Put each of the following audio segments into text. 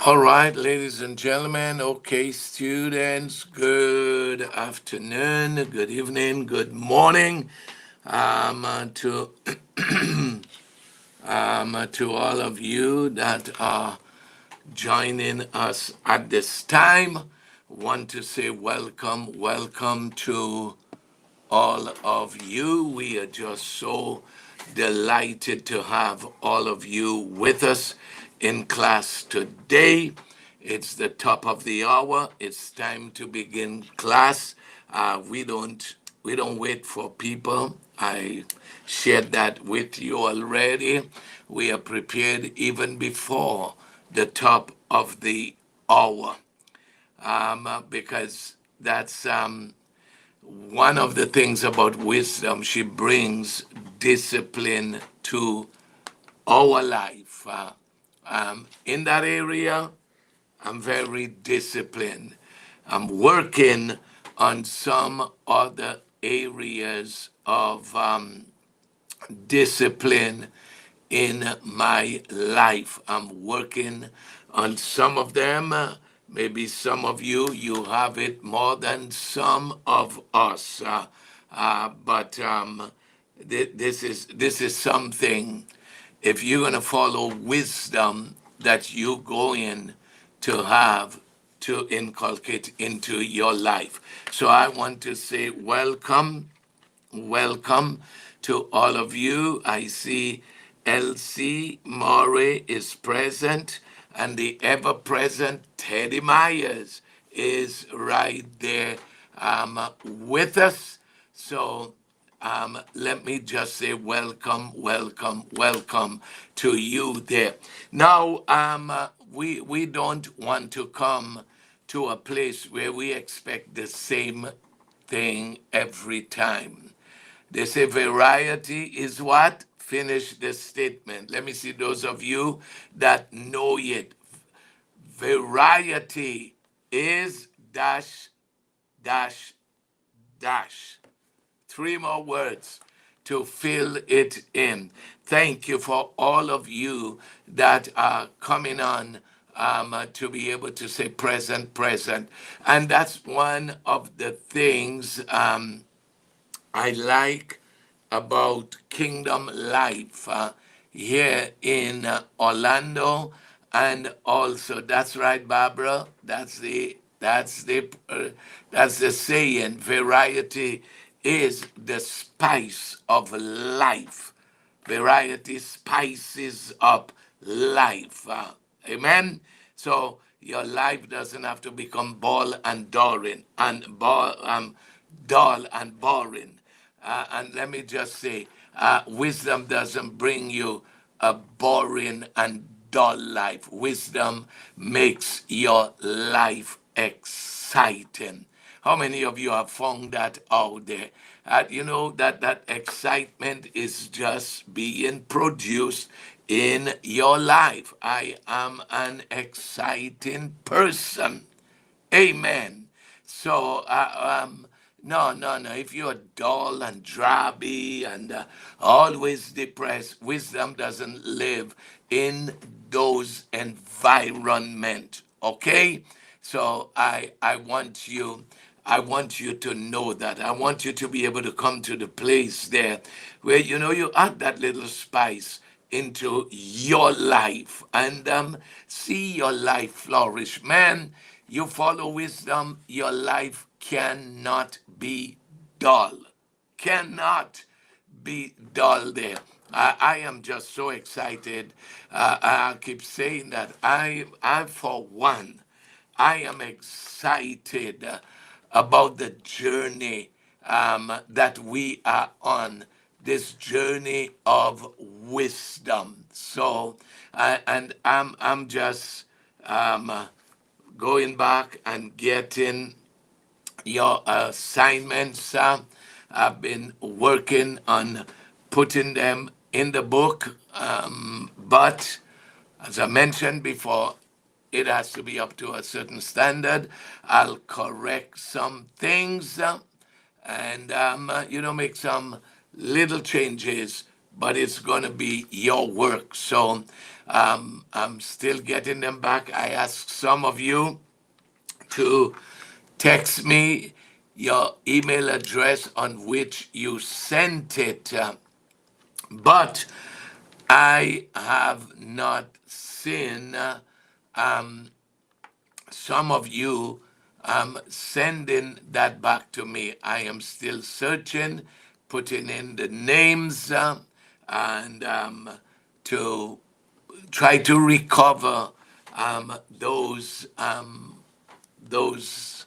All right, ladies and gentlemen. Okay, students, good afternoon, good evening, good morning to all of you that are joining us at this time. Want to say welcome to all of you. We are just so delighted to have all of you with us in class today. It's the top of the hour. It's time to begin class. We don't wait for people. I shared that with you already. We are prepared even before the top of the hour, because that's one of the things about wisdom. She brings discipline to our life. In that area, I'm very disciplined. I'm working on some other areas of discipline in my life. I'm working on some of them. Maybe some of you have it more than some of us. But this is something. If you're gonna follow wisdom, that you're going to have to inculcate into your life. So I want to say welcome to all of you. I see LC Murray is present, and the ever present Teddy Myers is right there with us. So let me just say welcome to you there. Now, we don't want to come to a place where we expect the same thing every time. They say variety is what? Finish the statement. Let me see those of you that know it. Variety is dash, dash, dash. Three more words to fill it in. Thank you for all of you that are coming on to be able to say present, present. And that's one of the things I like about Kingdom Life here in Orlando, and also that's right, Barbara. That's the saying. Variety is the spice of life. Variety spices up life. Amen. So your life doesn't have to become dull and boring. And let me just say, wisdom doesn't bring you a boring and dull life. Wisdom makes your life exciting. How many of you have found that out there? You know that excitement is just being produced in your life. I am an exciting person. Amen. So, no, no, no. If you're dull and drabby and always depressed, wisdom doesn't live in those environment. Okay. So I want you to know that. I want you to be able to come to the place there where you add that little spice into your life and see your life flourish. Man, you follow wisdom, your life cannot be dull. Cannot be dull there. I am just so excited. I keep saying that I for one, I am excited about the journey that we are on, this journey of wisdom. So, and I'm just going back and getting your assignments. I've been working on putting them in the book, but as I mentioned before, it has to be up to a certain standard. I'll correct some things and make some little changes but it's going to be your work. So I'm still getting them back. I asked some of you to text me your email address on which you sent it, but I have not seen some of you sending that back to me. I am still searching, putting in the names, and to try to recover those those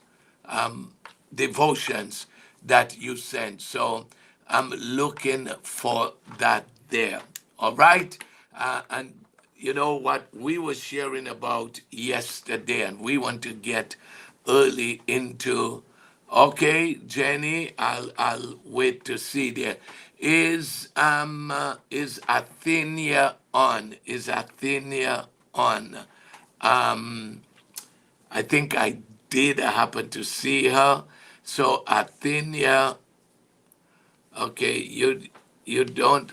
devotions that you sent. So I'm looking for that there. All right. And you know what we were sharing about yesterday, and we want to get early into. Okay, Jenny, I'll wait to see there. Is Athenia on? Is Athenia on? I think I did happen to see her. So Athenia, okay, you don't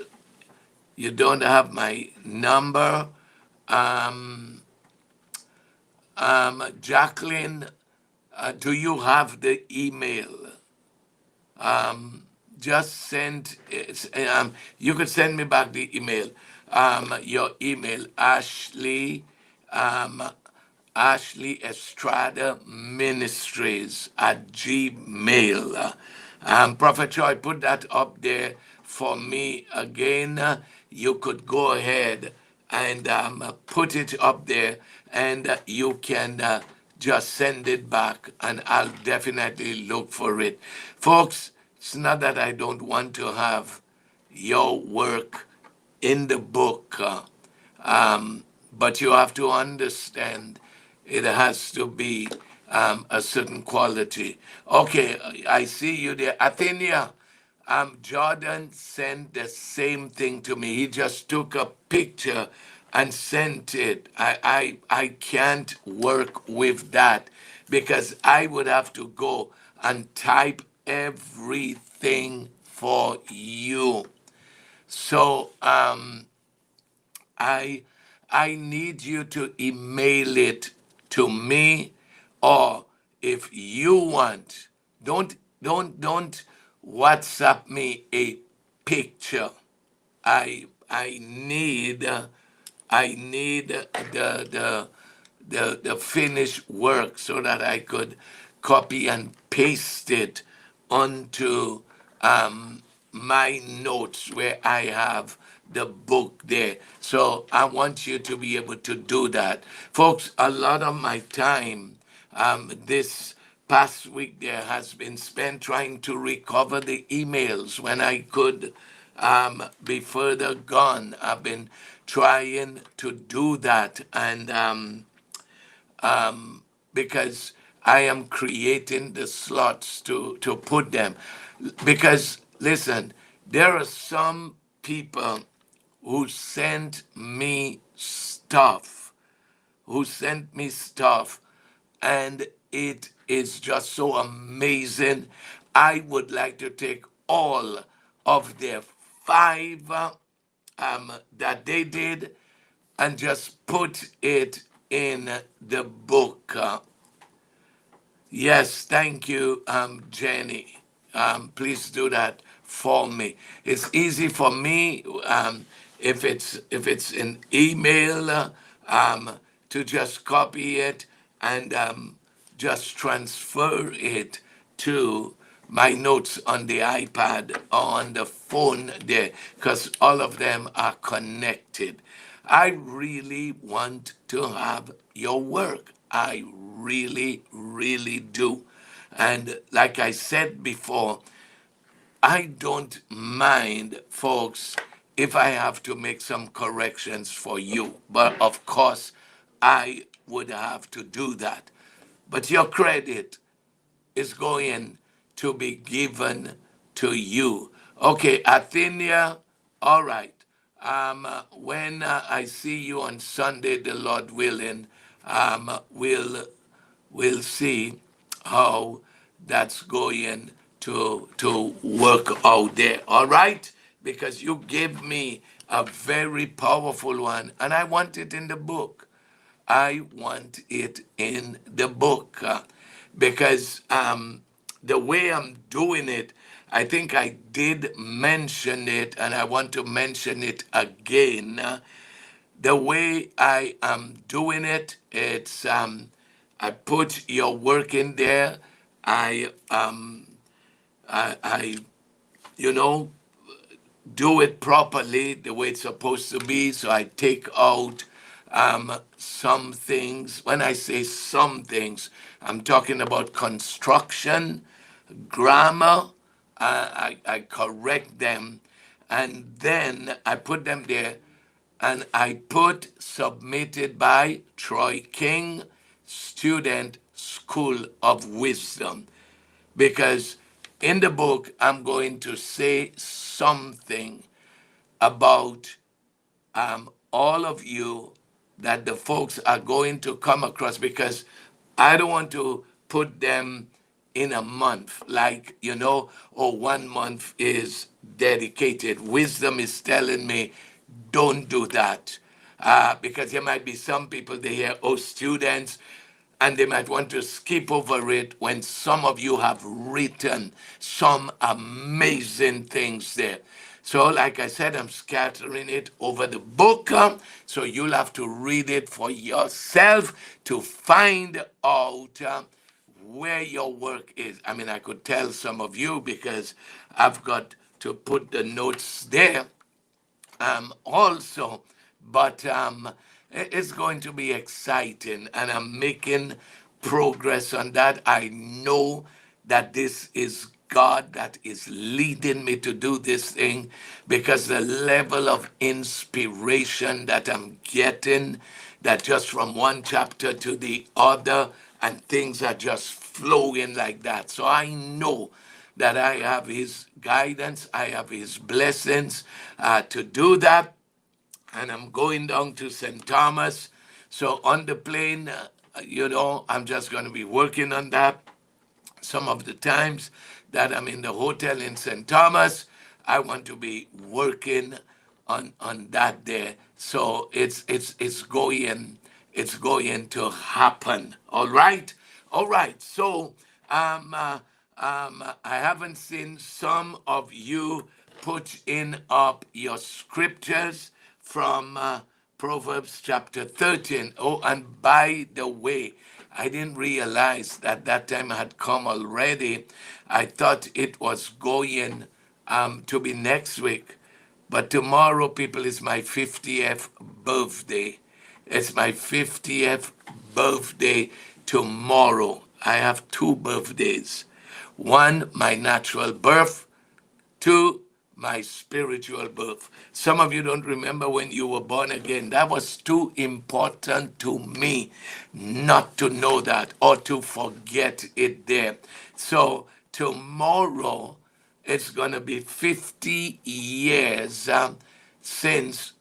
you don't have my number. Jacqueline, do you have the email? Just send you could send me back the email. Your email, um, Ashley Estrada Ministries at Gmail. Prophet Troy, put that up there for me again. You could go ahead and put it up there, and you can just send it back, and I'll definitely look for it. Folks, it's not that I don't want to have your work in the book. But you have to understand it has to be a certain quality. Okay, I see you there. Athenia, Jordan sent the same thing to me. He just took a picture and sent it. I can't work with that because I would have to go and type everything for you. So I I need you to email it to me, or if you want, don't WhatsApp me a picture. I need the finished work so that I could copy and paste it onto my notes where I have the book there. So I want you to be able to do that. Folks, a lot of my time this past week there has been spent trying to recover the emails when I could be further gone. I've been trying to do that, and because I am creating the slots to put them. Because, listen, there are some people who sent me stuff, and it is just so amazing. I would like to take all of their five that they did and just put it in the book. Yes, thank you, Jenny. Please do that for me. It's easy for me if it's an email to just copy it and just transfer it to my notes on the iPad or on the phone there, because all of them are connected. I really want to have your work. I really, really do. And like I said before, I don't mind, folks, if I have to make some corrections for you. But of course, I would have to do that. But your credit is going to be given to you. Okay, Athenia, all right. When I see you on Sunday, the Lord willing, we'll see how that's going to work out there. All right, because you gave me a very powerful one, and I want it in the book. I want it in the book because the way I'm doing it, I think I did mention it, and I want to mention it again. The way I am doing it, it's I put your work in there. I you know do it properly the way it's supposed to be. So I take out some things. When I say some things, I'm talking about construction, grammar. I correct them, and then I put them there, and I put submitted by Troy King, student, School of Wisdom, because in the book I'm going to say something about all of you that the folks are going to come across, because I don't want to put them in a month, like, or 1 month is dedicated. Wisdom is telling me, don't do that. Because there might be some people, they hear, oh, students, and they might want to skip over it when some of you have written some amazing things there. So, like I said, I'm scattering it over the book, so you'll have to read it for yourself to find out where your work is. I mean, I could tell some of you because I've got to put the notes there also, but it's going to be exciting, and I'm making progress on that. I know that this is God that is leading me to do this thing, because the level of inspiration that I'm getting, that just from one chapter to the other, and things are just flowing like that. So I know that I have his guidance, I have his blessings to do that. And I'm going down to St. Thomas. So on the plane, I'm just going to be working on that. Some of the times that I'm in the hotel in St. Thomas, I want to be working on that there. So it's going to happen. All right, all right. So I haven't seen some of you put in up your scriptures from Proverbs chapter 13. Oh, and by the way, I didn't realize that that time had come already. I thought it was going to be next week. But tomorrow, people, is my 50th birthday. It's my 50th birthday tomorrow. I have two birthdays. One, my natural birth. Two, my spiritual birth. Some of you don't remember when you were born again. That was too important to me not to know that or to forget it there. So tomorrow, it's going to be 50 years since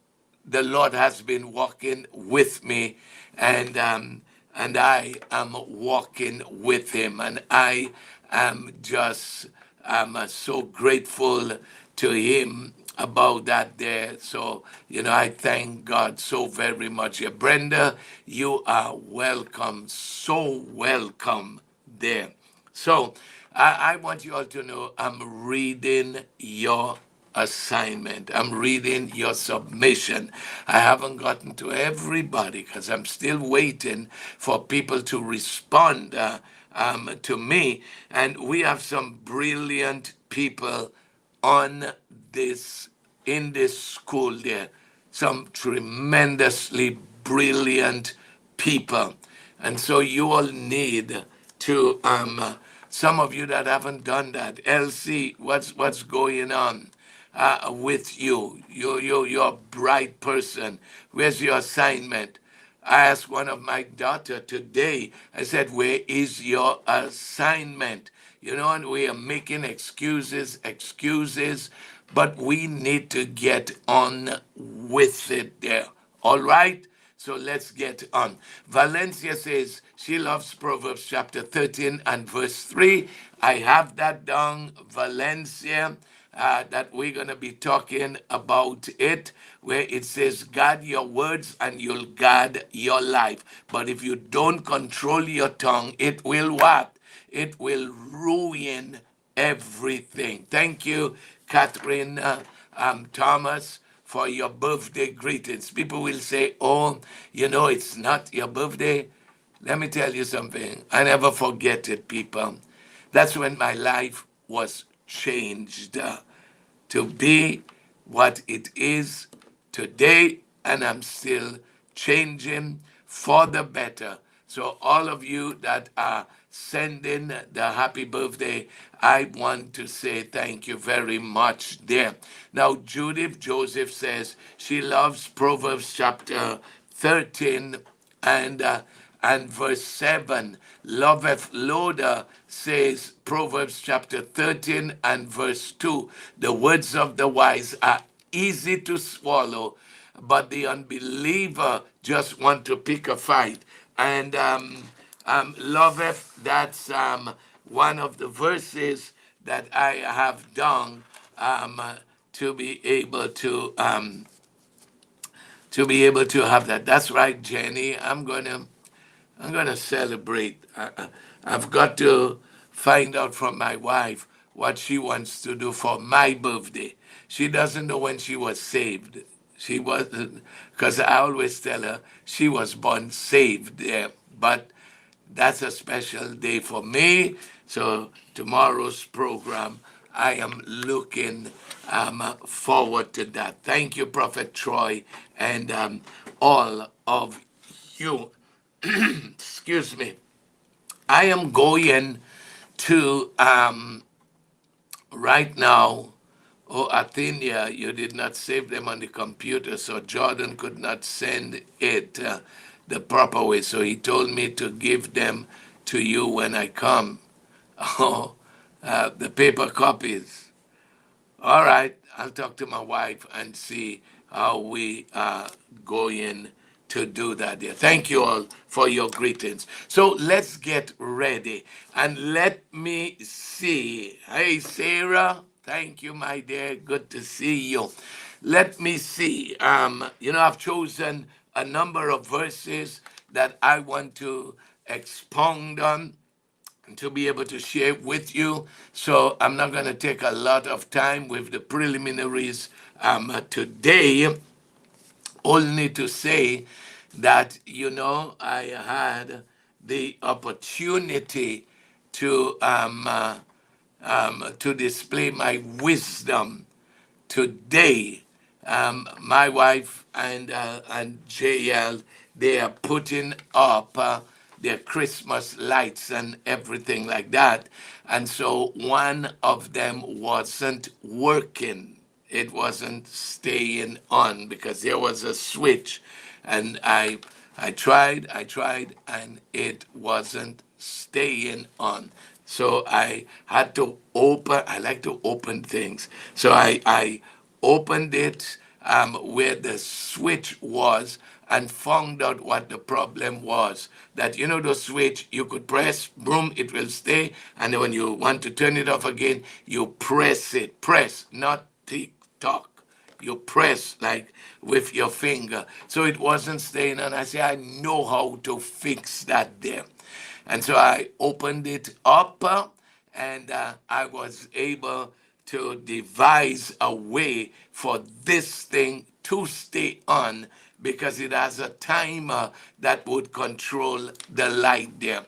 the Lord has been walking with me, and I am walking with Him, and I am just so grateful to Him about that there. So I thank God so very much. Yeah, Brenda, you are welcome, so welcome there. So I want you all to know I'm reading your assignment. I'm reading your submission. I haven't gotten to everybody because I'm still waiting for people to respond to me. And we have some brilliant people on this in this school there. Some tremendously brilliant people. And so you all need to some of you that haven't done that. Elsie, what's going on with you? You're a bright person. Where's your assignment? I asked one of my daughter today, I said, where is your assignment? And we are making excuses, but we need to get on with it there. All right? So let's get on. Valencia says she loves Proverbs chapter 13 and verse 3. I have that down, Valencia. that we're going to be talking about it, where it says, guard your words and you'll guard your life. But if you don't control your tongue, it will what? It will ruin everything. Thank you, Catherine Thomas, for your birthday greetings. People will say, oh, it's not your birthday. Let me tell you something. I never forget it, people. That's when my life was changed to be what it is today, and I'm still changing for the better. So, all of you that are sending the happy birthday, I want to say thank you very much there. Now, Judith Joseph says she loves Proverbs chapter 13 and verse 7. Loveth Loda says Proverbs chapter 13 and verse 2. The words of the wise are easy to swallow, but the unbeliever just want to pick a fight. And loveth, that's one of the verses that I have done um, to be able to have that. That's right, Jenny. I'm gonna celebrate. I've got to find out from my wife what she wants to do for my birthday. She doesn't know when she was saved. She wasn't, because I always tell her she was born saved there. But that's a special day for me. So tomorrow's program, I am looking forward to that. Thank you, Prophet Troy, and all of you. Excuse me. I am going to right now. Oh, Athenia, you did not save them on the computer, so Jordan could not send it the proper way. So he told me to give them to you when I come. Oh, the paper copies. All right, I'll talk to my wife and see how we are going to do that there. Thank you all for your greetings. So let's get ready and let me see. Hey, Sarah. Thank you, my dear. Good to see you. Let me see. I've chosen a number of verses that I want to expound on to be able to share with you. So I'm not going to take a lot of time with the preliminaries today, only to say that, I had the opportunity to display my wisdom today. My wife and JL, they are putting up their Christmas lights and everything like that. And so one of them wasn't working. It wasn't staying on because there was a switch. And I tried, and it wasn't staying on. So I had to open, I like to open things. So I opened it where the switch was and found out what the problem was. That, the switch, you could press, boom, it will stay. And then when you want to turn it off again, you press it. Press, not tick tock. You press like with your finger. So it wasn't staying. And I said, I know how to fix that there. And so I opened it up and I was able to devise a way for this thing to stay on because it has a timer that would control the light there.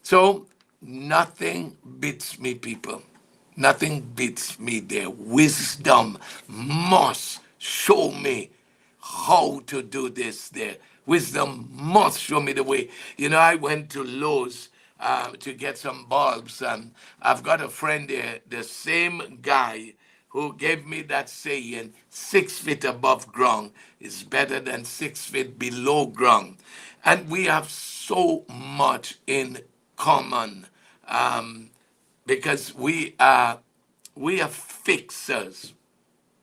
So nothing beats me, people. Nothing beats me there. Wisdom must show me how to do this there. Wisdom must show me the way. I went to Lowe's to get some bulbs, and I've got a friend there, the same guy who gave me that saying, 6 feet above ground is better than 6 feet below ground. And we have so much in common because we are fixers.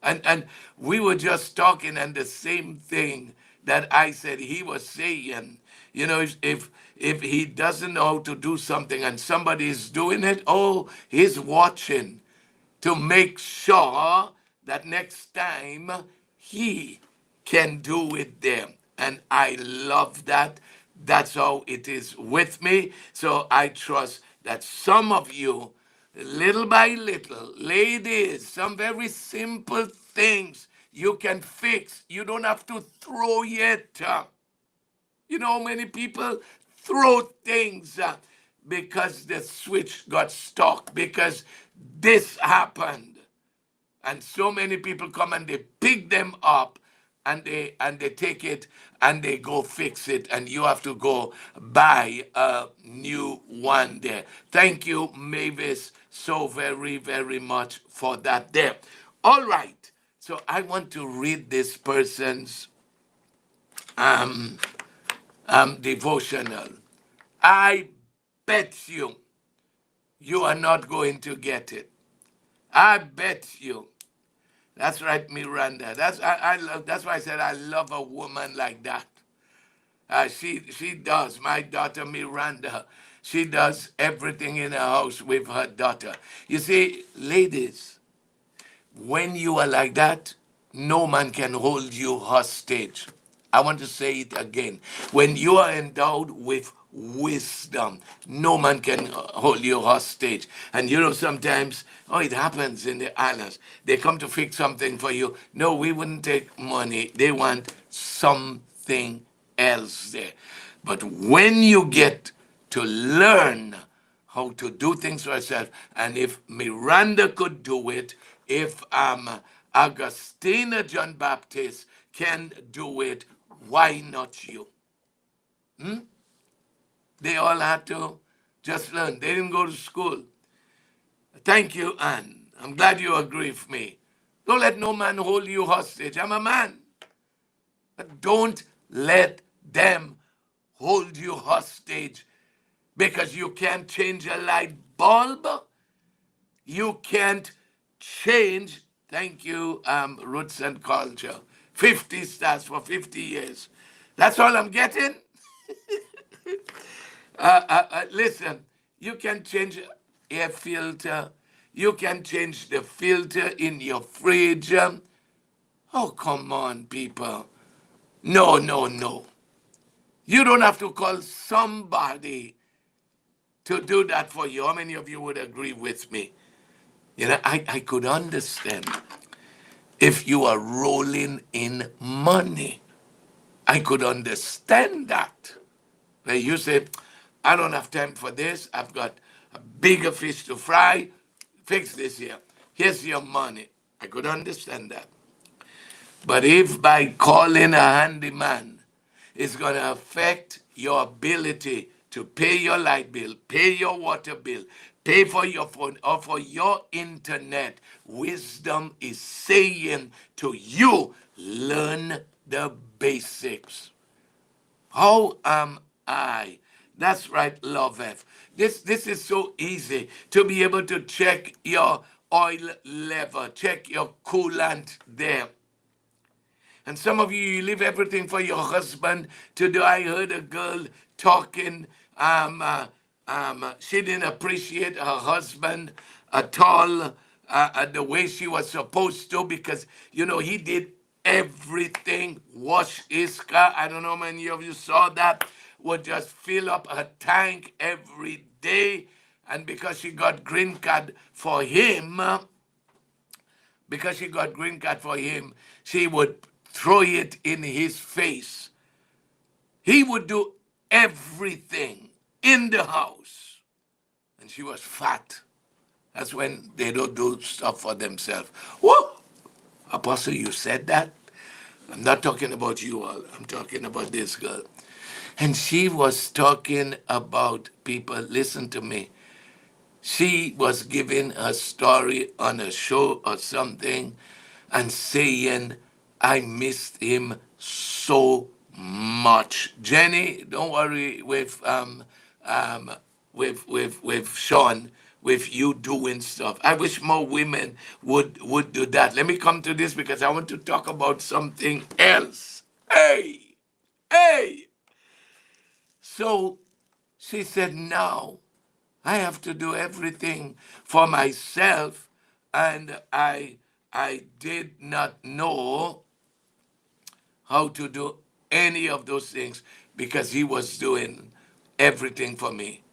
And we were just talking, and the same thing that I said he was saying. If he doesn't know how to do something and somebody is doing it, oh, he's watching to make sure that next time he can do it there. And I love that. That's how it is with me. So I trust that some of you, little by little, ladies, some very simple things you can fix. You don't have to throw it. You know how many people throw things because the switch got stuck, because this happened. And so many people come and they pick them up and they take it and they go fix it, and you have to go buy a new one there. Thank you, Mavis, so very, very much for that there. All right. So I want to read this person's devotional. I bet you are not going to get it. I bet you. That's right, Miranda. I love. That's why I said I love a woman like that. She does. My daughter Miranda, she does everything in the house with her daughter. You see, ladies, when you are like that, no man can hold you hostage. I want to say it again. When you are endowed with wisdom, no man can hold you hostage. And you know, sometimes, oh, it happens in the islands. They come to fix something for you. No, we wouldn't take money. They want something else there. But when you get to learn how to do things for herself. And if Miranda could do it, if Augustina John Baptist can do it, why not you? They all had to just learn. They didn't go to school. Thank you, Anne. I'm glad you agree with me. Don't let no man hold you hostage. I'm a man. But don't let them hold you hostage because you can't change a light bulb. You can't change. Thank you, Roots and Culture. 50 stars for 50 years. That's all I'm getting. Listen, you can change air filter. You can change the filter in your fridge. Oh, come on, people. No, no, no. You don't have to call somebody to do that for you. How many of you would agree with me? You know, I could understand if you are rolling in money. I could understand that. Where you say, I don't have time for this. I've got a bigger fish to fry. Fix this here. Here's your money. I could understand that. But if by calling a handyman it's going to affect your ability to pay your light bill, pay your water bill, pay for your phone or for your internet, wisdom is saying to you, learn the basics. How am I? That's right, Love F. This is so easy to be able to check your oil level, check your coolant there. And some of you leave everything for your husband to do. I heard a girl talking. She didn't appreciate her husband at all, the way she was supposed to, because you know he did everything. Wash his car. I don't know how many of you saw that. Would just fill up her tank every day, and because she got green card for him, she would throw it in his face. He would do everything in the house. And she was fat. That's when they don't do stuff for themselves. Whoa! Apostle, you said that? I'm not talking about you all. I'm talking about this girl. And she was talking about people. Listen to me. She was giving a story on a show or something and saying, I missed him so much. Jenny, don't worry with Sean, with you doing stuff. I wish more women would do that. Let me come to this because I want to talk about something else. Hey. So she said, now I have to do everything for myself. and I did not know how to do any of those things because he was doing everything for me.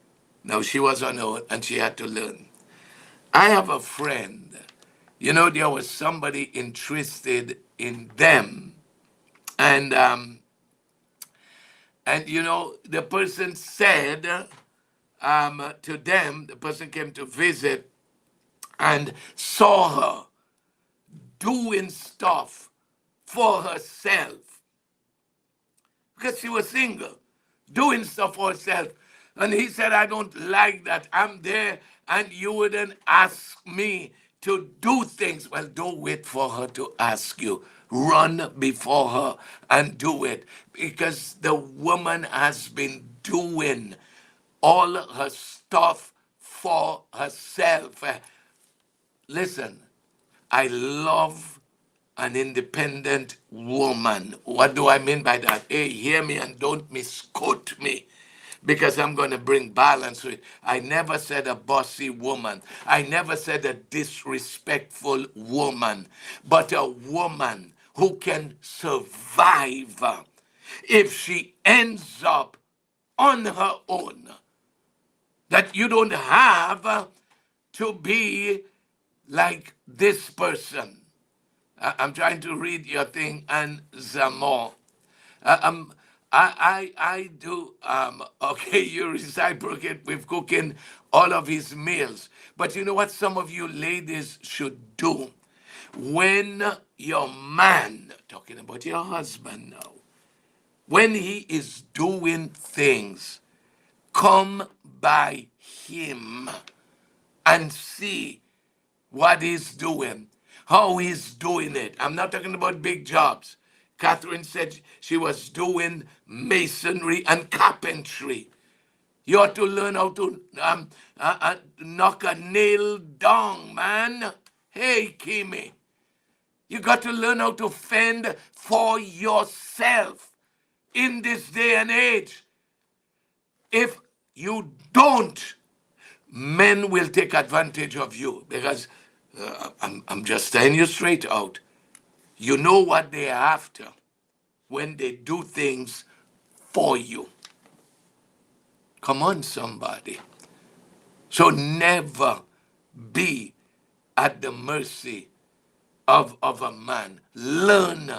Now she was on her own and she had to learn. I have a friend. You know, there was somebody interested in them, and you know, the person said to them, the person came to visit and saw her doing stuff for herself because she was single, doing stuff for herself. And he said, I don't like that. I'm there and you wouldn't ask me to do things. Well, don't wait for her to ask you. Run before her and do it because the woman has been doing all her stuff for herself. Listen, I love an independent woman. What do I mean by that? Hey, hear me and don't misquote me because I'm going to bring balance to it. I never said a bossy woman. I never said a disrespectful woman, but a woman who can survive if she ends up on her own. That you don't have to be like this person. I'm trying to read your thing and some more. Um, I do, okay, you reciprocate with cooking all of his meals. But you know what some of you ladies should do? When your man, talking about your husband now, when he is doing things, come by him and see what he's doing, how he's doing it. I'm not talking about big jobs. Catherine said she was doing masonry and carpentry. You ought to learn how to knock a nail down, man. Hey, Kimi, you got to learn how to fend for yourself in this day and age. If you don't, men will take advantage of you because I'm just telling you straight out. You know what they're after when they do things for you. Come on, somebody. So never be at the mercy of a man. Learn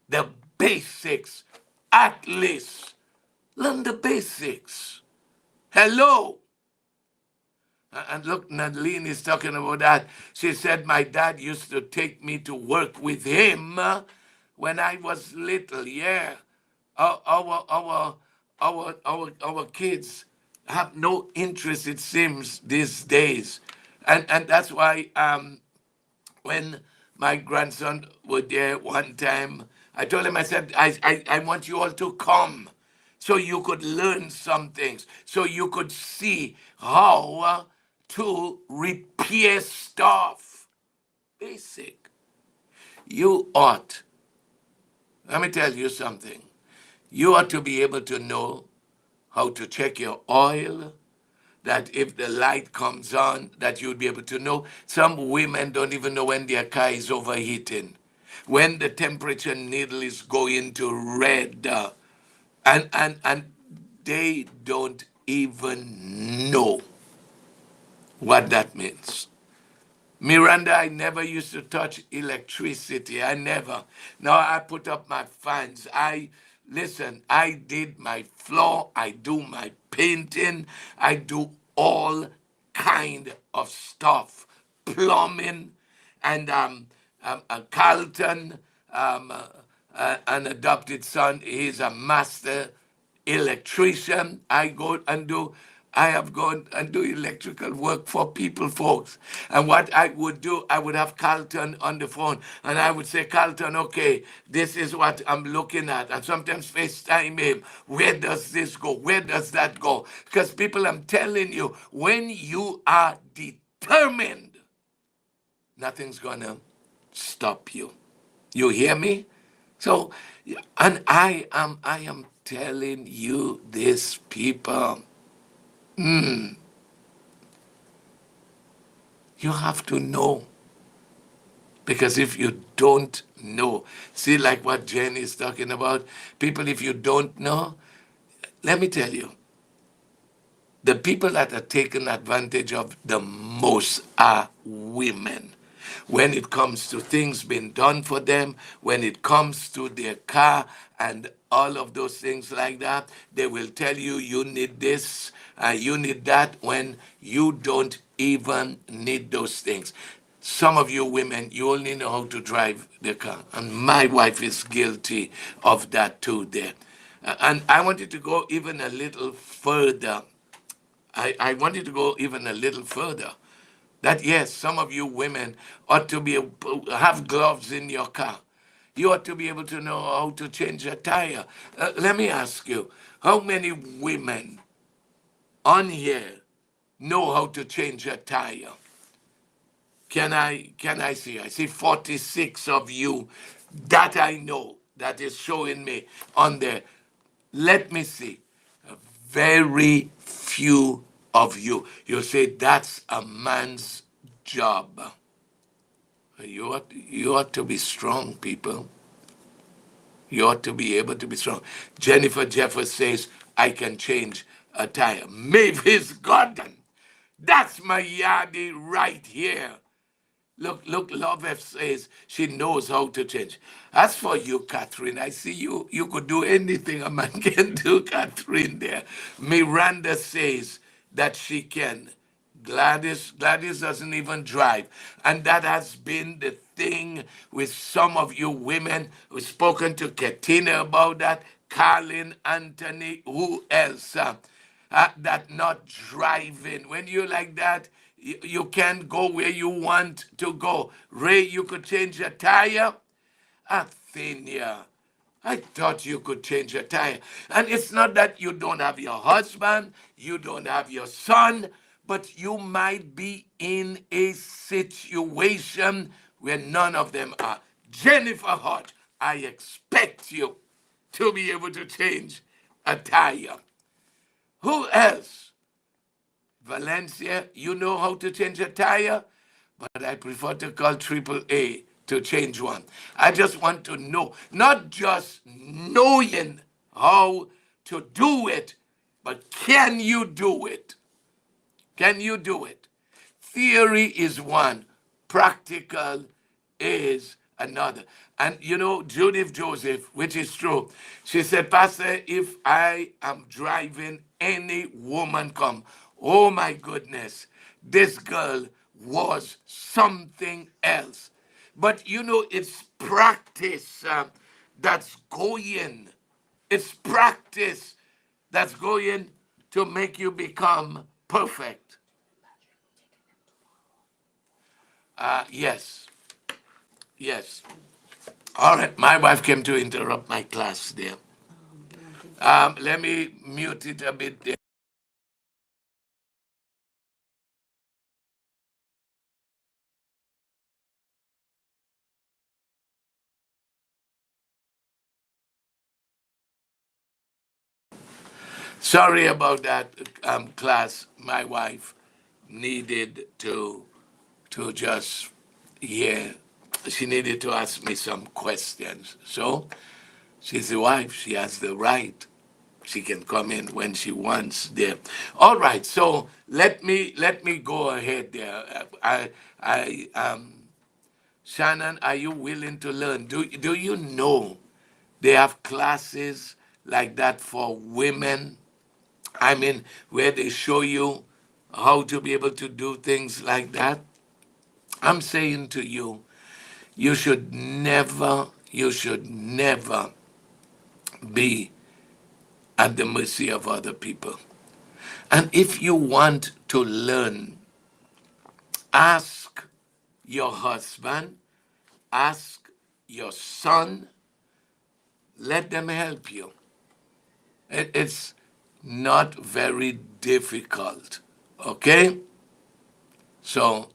the basics. At least learn the basics. Hello. And look, Nadine is talking about that. She said, my dad used to take me to work with him when I was little. Yeah. Our kids have no interest, it seems, these days. And that's why when my grandson was there one time, I told him, I said, I want you all to come so you could learn some things, so you could see how to repair stuff. Basic. You ought, let me tell you something. You ought to be able to know how to check your oil, that if the light comes on, that you'll be able to know. Some women don't even know when their car is overheating, when the temperature needle is going to red, and they don't even know what that means. Miranda, I never used to touch electricity. I never. Now I put up my fans. Listen, I did my floor, I do my painting, I do all kind of stuff. Plumbing, and Carlton, an adopted son, he's a master electrician. I have gone and do electrical work for people, folks. And what I would do, I would have Carlton on the phone and I would say, Carlton, okay, this is what I'm looking at. And sometimes FaceTime him. Where does this go? Where does that go? Because people, I'm telling you, when you are determined, nothing's gonna stop you. You hear me? So, and I am telling you this, people. You have to know. Because if you don't know, see, like what Jen is talking about, people, if you don't know, let me tell you, the people that are taken advantage of the most are women. When it comes to things being done for them, when it comes to their car and all of those things like that, they will tell you, you need this, you need that, when you don't even need those things. Some of you women, you only know how to drive the car. And my wife is guilty of that too there. And I wanted to go even a little further. I wanted to go even a little further. That yes, some of you women ought to be have gloves in your car. You ought to be able to know how to change a tire. Let me ask you, how many women on here know how to change a tire? Can I see? I see 46 of you that I know that is showing me on there. Let me see. Very few of you. You say that's a man's job. You ought to be strong, people. You ought to be able to be strong. Jennifer Jeffers says, I can change a tire. Mavis Gordon. That's my yardie right here. Look, Love F says she knows how to change. As for you, Catherine, I see you could do anything a man can do, Catherine, there. Miranda says that she can. Gladys doesn't even drive. And that has been the thing with some of you women. We've spoken to Katina about that. Carlin, Anthony, who else? That not driving. When you like that, you can't go where you want to go. Ray, you could change a tire. Athenia, I thought you could change a tire. And it's not that you don't have your husband, you don't have your son, but you might be in a situation where none of them are. Jennifer Hart, I expect you to be able to change a tire. Who else? Valencia, you know how to change a tire, but I prefer to call AAA to change one. I just want to know, not just knowing how to do it, but can you do it? Can you do it? Theory is one, practical is another. And you know, Judith Joseph, which is true, she said, Pastor, if I am driving, any woman come, oh my goodness, this girl was something else. But you know, it's practice that's going. It's practice that's going to make you become perfect. Yes, yes. All right, my wife came to interrupt my class there. Let me mute it a bit there. Sorry about that, class. My wife needed to just, yeah, she needed to ask me some questions. So she's the wife. She has the right. She can come in when she wants there. All right. So let me go ahead there. Shannon, are you willing to learn? Do you know they have classes like that for women? I mean, where they show you how to be able to do things like that. I'm saying to you, you should never be at the mercy of other people. And if you want to learn, ask your husband, ask your son, let them help you. It's not very difficult. Okay? So,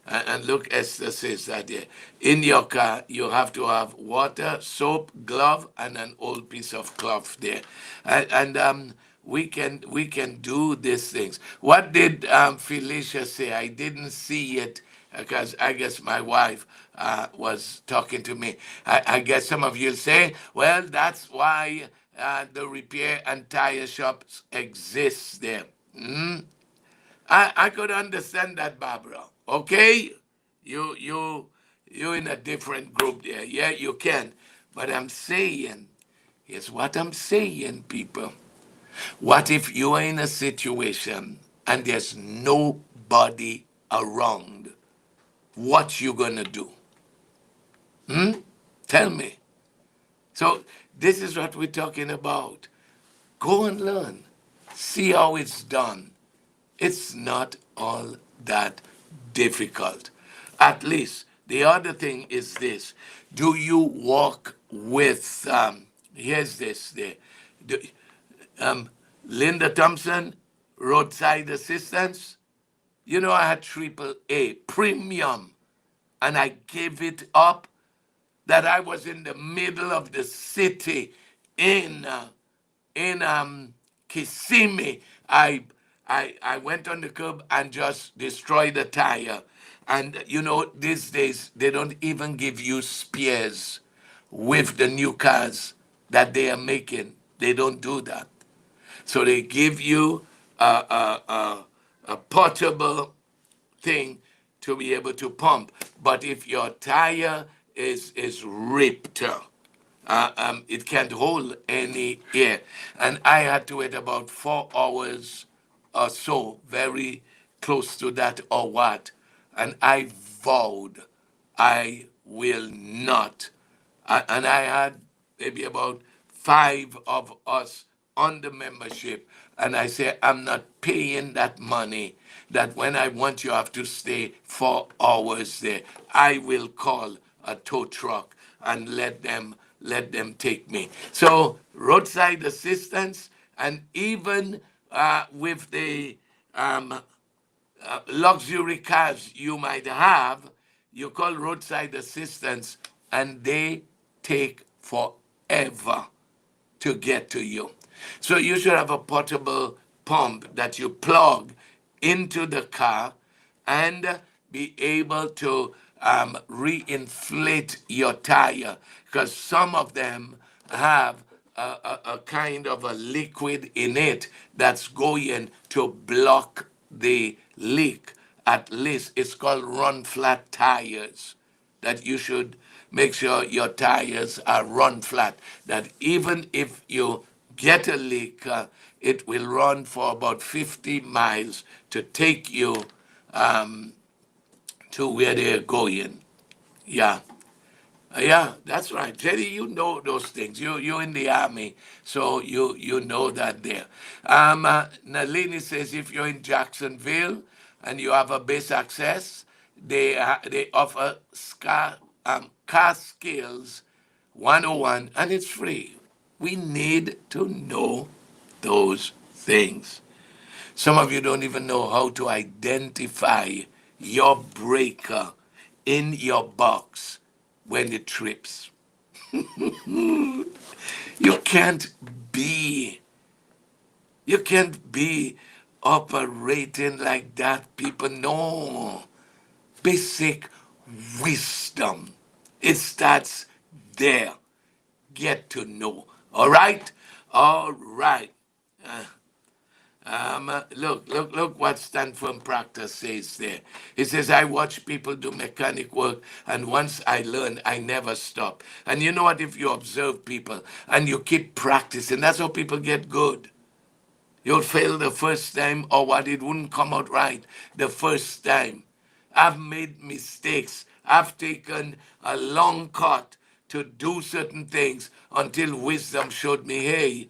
and look, Esther says that here. In your car, you have to have water, soap, glove, and an old piece of cloth there. And we can do these things. What did Felicia say? I didn't see it because I guess my wife was talking to me. I guess some of you say, well, that's why the repair and tire shops exist there. I could understand that, Barbara. Okay, you you you in a different group there. Yeah, you can. But I'm saying, here's what I'm saying, people. What if you are in a situation and there's nobody around? What you gonna do? Tell me. So this is what we're talking about. Go and learn. See how it's done. It's not all that difficult. At least the other thing is this: do you walk with? Here's this. Do, Linda Thompson, roadside assistance. You know, I had triple A premium, and I gave it up. That I was in the middle of the city in Kissimmee. I went on the curb and just destroyed the tire. And you know, these days they don't even give you spares with the new cars that they are making. They don't do that. So they give you a portable thing to be able to pump. But if your tire is ripped, it can't hold any air. And I had to wait about 4 hours or so, very close to that or what. And I vowed I will not. And I had maybe about 5 of us on the membership. And I said, I'm not paying that money that when I want you have to stay 4 hours there. I will call a tow truck and let them take me. So roadside assistance, and even with the luxury cars you might have, you call roadside assistance, and they take forever to get to you. So you should have a portable pump that you plug into the car and be able to reinflate your tire, because some of them have a kind of a liquid in it that's going to block the leak. At least it's called run flat tires, that you should make sure your tires are run flat, that even if you get a leak, it will run for about 50 miles to take you to where they're going. Yeah. Yeah, that's right. Jerry, you know those things. You're in the army, so you know that there. Nalini says if you're in Jacksonville and you have a base access, they offer car skills 101, and it's free. We need to know those things. Some of you don't even know how to identify your breaker in your box when it trips. You can't be, you can't be operating like that, people. No. Basic wisdom. It starts there. Get to know. All right? All right. Look what Stanford Proctor says there. He says, I watch people do mechanic work, and once I learn, I never stop. And you know what? If you observe people and you keep practicing, that's how people get good. You'll fail the first time, or what, it wouldn't come out right the first time. I've made mistakes. I've taken a long cut to do certain things until wisdom showed me, hey,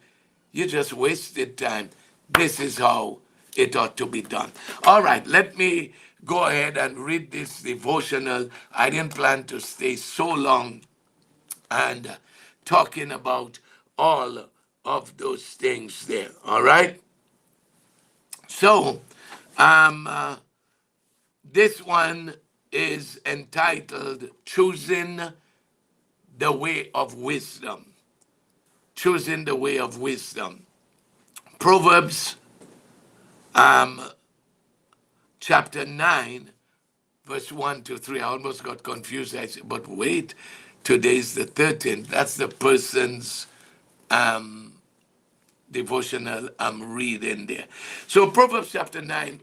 you just wasted time. This is how it ought to be done. All right, let me go ahead and read this devotional. I didn't plan to stay so long and talking about all of those things there. All right. So, this one is entitled Choosing the Way of Wisdom. Choosing the Way of Wisdom. Proverbs chapter 9, verse 1 to 3. I almost got confused. I said, but wait, today's the 13th. That's the person's devotional I'm reading there. So Proverbs chapter 9,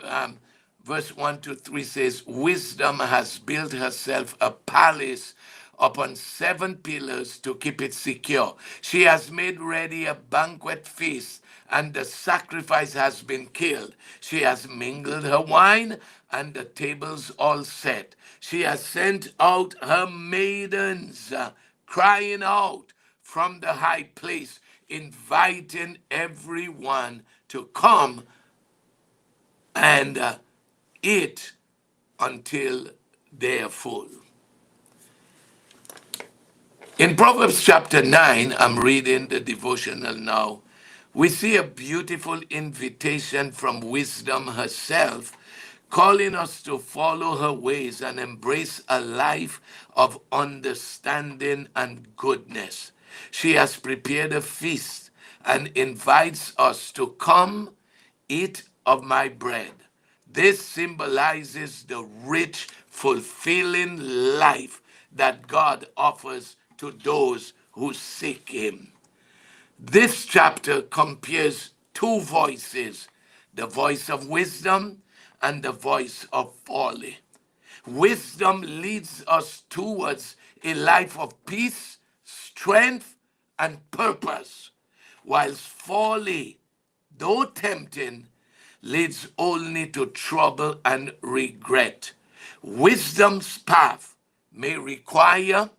verse 1 to 3 says, wisdom has built herself a palace upon 7 pillars to keep it secure. She has made ready a banquet feast, and the sacrifice has been killed. She has mingled her wine, and the tables all set. She has sent out her maidens, crying out from the high place, inviting everyone to come and eat until they are full. In Proverbs chapter 9, I'm reading the devotional now. We see a beautiful invitation from wisdom herself, calling us to follow her ways and embrace a life of understanding and goodness. She has prepared a feast and invites us to come eat of my bread. This symbolizes the rich, fulfilling life that God offers to those who seek him. This chapter compares 2 voices, the voice of wisdom and the voice of folly. Wisdom leads us towards a life of peace, strength, and purpose, whilst folly, though tempting, leads only to trouble and regret. Wisdom's path may require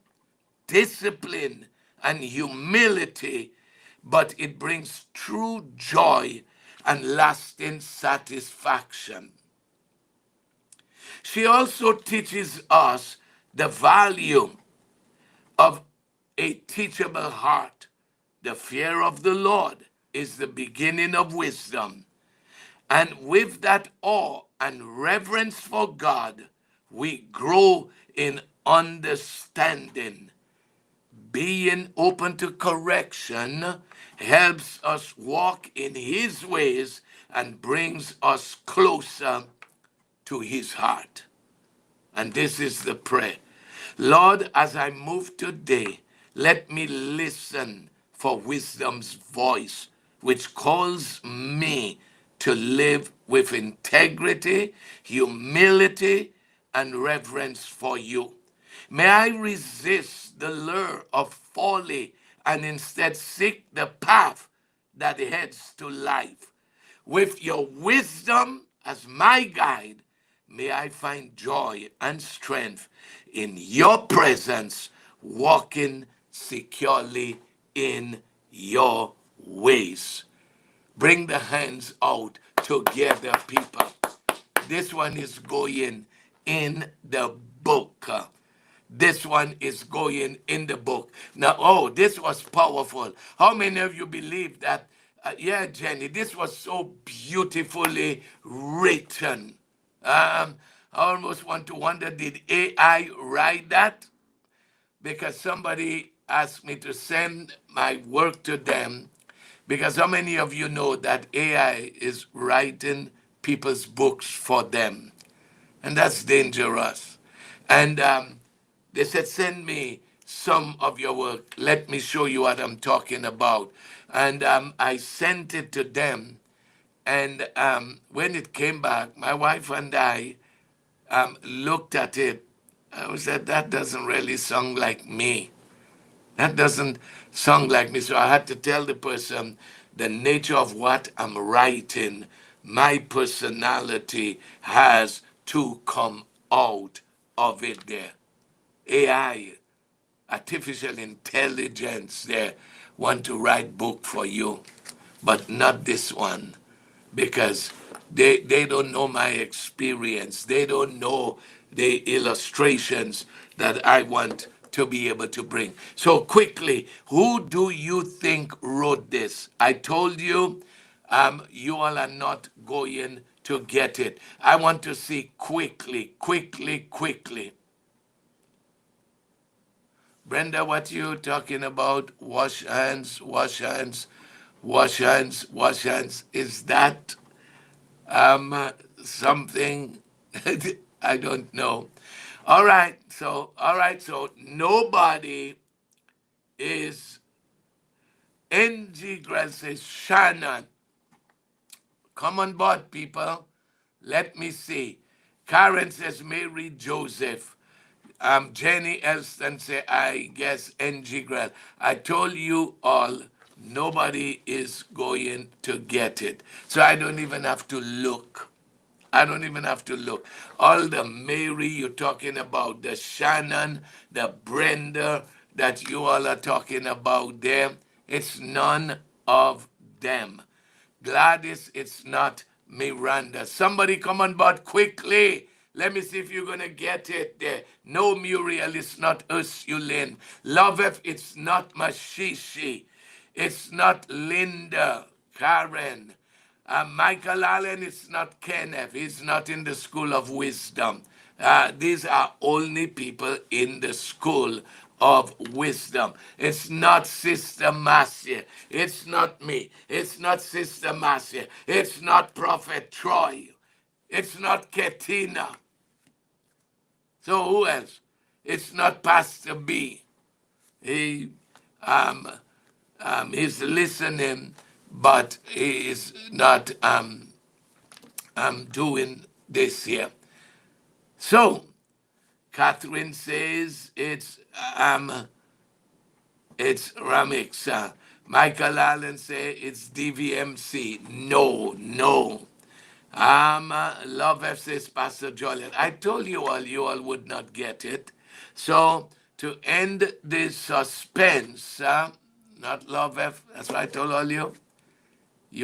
discipline and humility, but it brings true joy and lasting satisfaction. She also teaches us the value of a teachable heart. The fear of the Lord is the beginning of wisdom. And with that awe and reverence for God, we grow in understanding. Being open to correction helps us walk in his ways and brings us closer to his heart. And this is the prayer. Lord, as I move today, let me listen for wisdom's voice, which calls me to live with integrity, humility, and reverence for you. May I resist the lure of folly and instead seek the path that heads to life. With your wisdom as my guide, may I find joy and strength in your presence, walking securely in your ways. Bring the hands out together, people. This one is going in the book. This one is going in the book. Now, oh, this was powerful. How many of you believe that? Yeah, Jenny, this was so beautifully written. I almost want to wonder, did AI write that? Because somebody asked me to send my work to them. Because how many of you know that AI is writing people's books for them? And that's dangerous. And they said, send me some of your work. Let me show you what I'm talking about. And I sent it to them. And when it came back, my wife and I looked at it. I said, that doesn't really sound like me. That doesn't sound like me. So I had to tell the person the nature of what I'm writing, my personality has to come out of it there. AI, artificial intelligence there, want to write book for you, but not this one, because they don't know my experience. They don't know the illustrations that I want to be able to bring. So quickly, who do you think wrote this? I told you, you all are not going to get it. I want to see quickly. Brenda, what you talking about? Wash hands, wash hands, wash hands, wash hands. Is that something? I don't know. All right, so nobody is NG Grell says Shannon. Come on board, people. Let me see. Karen says Mary Joseph. Jenny Elston say, I guess NG Grell. I told you all, nobody is going to get it. So I don't even have to look. I don't even have to look. All the Mary you're talking about, the Shannon, the Brenda that you all are talking about there, it's none of them. Gladys, it's not Miranda. Somebody come on board quickly. Let me see if you're going to get it there. No, Muriel, it's not Ursuline. Loveth, it's not Mashishi. It's not Linda, Karen. Michael Allen is not Kenneth. He's not in the school of wisdom. These are only people in the school of wisdom. It's not Sister Marcia. It's not me. It's not Sister Marcia. It's not Prophet Troy. It's not Katina. So who else? It's not Pastor B. He is listening, but he is not doing this here. So Catherine says it's Ramix. Michael Allen say it's DVMC. No. Love F says Pastor Joliet. I told you all would not get it. So to end this suspense, not Love F, that's what I told all you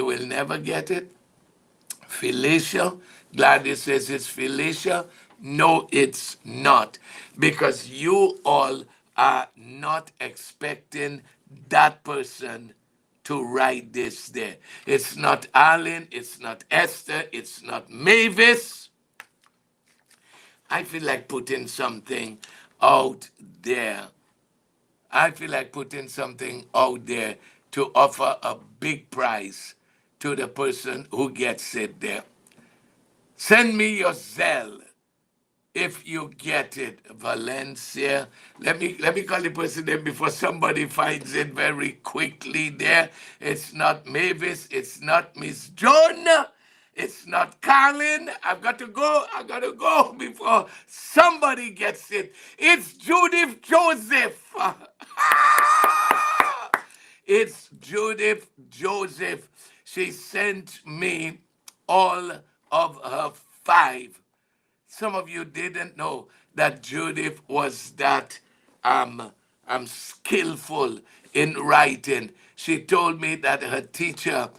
will never get it. Felicia, Gladys says it's Felicia. No, it's not. Because you all are not expecting that person to write this there. It's not Arlen, it's not Esther, it's not Mavis. I feel like putting something out there. I feel like putting something out there to offer a big prize to the person who gets it there. Send me your Zelle if you get it, Valencia. Let me call the person there before somebody finds it very quickly there. It's not Mavis, it's not Miss Jonah, it's not Colin. I gotta go before somebody gets it. It's Judith Joseph. It's Judith Joseph. She sent me all of her 5. Some of you didn't know that Judith was that skillful in writing. She told me that her teacher